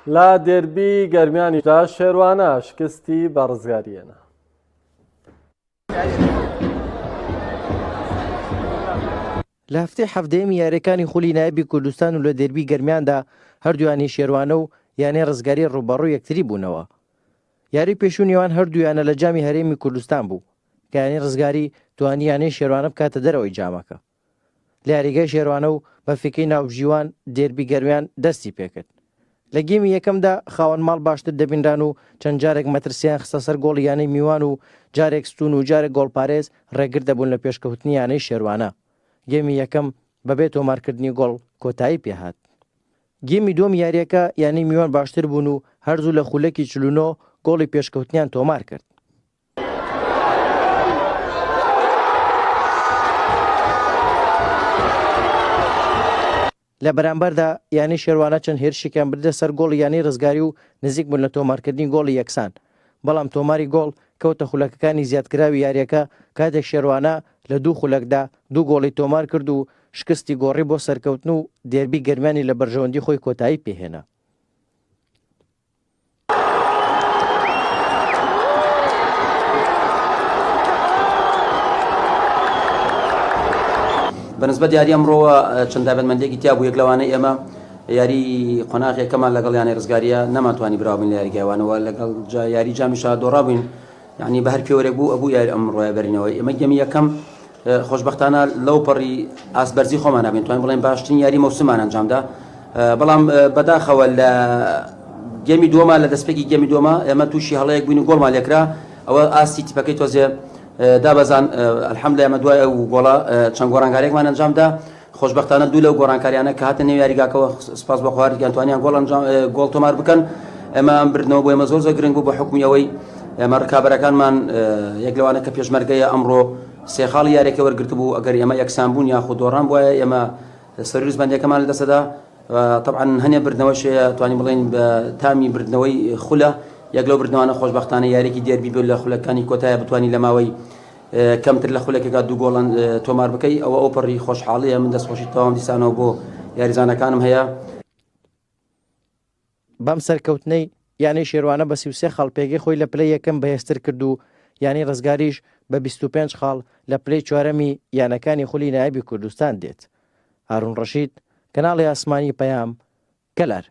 لە دێربی گەرمیانیدا شێروانە شکستی بە ڕزگاریێنە. لە هەفتەی حەڤدەیەمی یاریەکانی خولی نایبی کوردستان و لە دێربی گەرمیاندا هەردووانی شێروانە و یانەی ڕزگاری ڕوبەڕوو یەکتری بوونەوە. یاری پێشوو نێوان هەردوویانە لە جامی هەرێمی کوردستان بوو کە یانەی ڕزگاری توانی یانەی شێروانە بکاتە دەرەوەی جامەکە. لە یاریگای شێروانە و بەفیکەی ناوبژیوان دێربی گەرمیان دەستی پێکرد. لە گێمی یەکەمدا خاوەن ماڵ باشتر دەبینران و چەند جارێک مەترسیان خستە سەر گۆڵ یانەی میوان و جارێک ستون و جارێک گۆڵپارێز ڕێگر دەبوون لە پێشکەوتنی یانەی شێروانە. گێمی یەکەم بەبێ تۆمارکردنی گۆڵ کۆتایی پێهات. گێمی دووەم یاریەکە یانەی میوان باشتر بوون و هەرزوو لە خولەکی 49 گۆڵی پێشکەوتنیان تۆمار کرد. لە بەرامبەردا یانی شێروانە چەند هێرشێکیان بردە سەر گۆڵی یانی ڕزگاری و نزیک بوون لە تۆمارکردنی گۆڵی یەکسان. بەڵام تۆماری گۆڵ کەوتە خولەکەکانی زیادکراوی یاریەکە کاتێک شێروانە لە دوو خولەکدا دوو گۆڵی تۆمار کرد و شکستی گۆڕی بۆ سەرکەوتن و دێربی گەرمیانی لە بەرژەوەندی خۆی کۆتایی پێهێنا. بەنسبەت یاری ئەمڕۆوە چەند دابەتمەندێکی تیا بوو. یەک لەوانەی ئێمە یاری قۆناغیەکەمان لەگەڵ یانی ڕزگاریە نەماتوانی براوبین لە یاریگەوانەوە لەگەڵ یاری جامیشا دۆڕابووین، یعنی بە هەر پێوەرێک بوو ئەبوو یاری ئەمڕۆیە بەرینەوەی. ئێمە گەمی یەکەم خۆشبەختانە لەو پەڕی ئاسبەرزی خۆمان نابین توانین بڵێن باشترین یاری مەوسمان ئەنجامدا. بەڵام بەداخەوە لە گەمی دووەمە لە دەستپێکی گەمی دووەمە ئێمە تووشی هەڵەیەک بووین و گۆڵمان لێکرا. ئەوە ئاستی تیپەکەی تۆزێ دابەزان. ئەلحەمدولایە ئێمە دوای ئەو گۆڵە چەند گۆڕانکاریێکمان ئەنجامدا. خۆشبەختانە دوو لەو گۆڕانکاریانە کە هاتە نێو یاریگاکەوە سپاس بە خواردیان توانیان گۆڵ تۆمار بکەن. ئێمە ئەم بردنەوە بۆ ئێمە زۆر گرنگ بوو بە حکمی ئەوەی ئێمە ڕکابەرەکانمان یەک لەوانە کە پێشمەرگەیە ئەمڕۆ سێ خاڵی یاریەکە وەرگرت بوو. ئەگەر ئێمە یەکسان بوون یاخود دۆڕان بووە ئێمە سەرروز بەندەکەمان لە دەستەدا. طبعا هەنێ بردنەوەشەیە توانین بڵێن بە تامی بردنەوەی خولە یەک لەو بردنەوانە خۆشبەختانە یاریکی دێربی بێت لە خولەکانی کۆتایە بتوانین لە ماوەی کەمتر لە خولێکێکا دوو گۆڵان تۆمار بکەی. ئەوە ئۆپەڕی خۆشحاڵیە. من دەستخۆشی تەواو دیسانەوە بۆ یاریزانەکانم هەیە. بەم سەرکەوتنەی یانی شێروانە بە 33 خاڵ پێگەی خۆی لە پلەی یەکەم بەهێزتر کرد و یانی ڕزگاریش بە 25 خاڵ لە پلەی چوارەمی یانەکانی خولی نایبی کوردستان دێت. هارون ڕەشید، کەناڵی ئاسمانی پەیام، کەلار.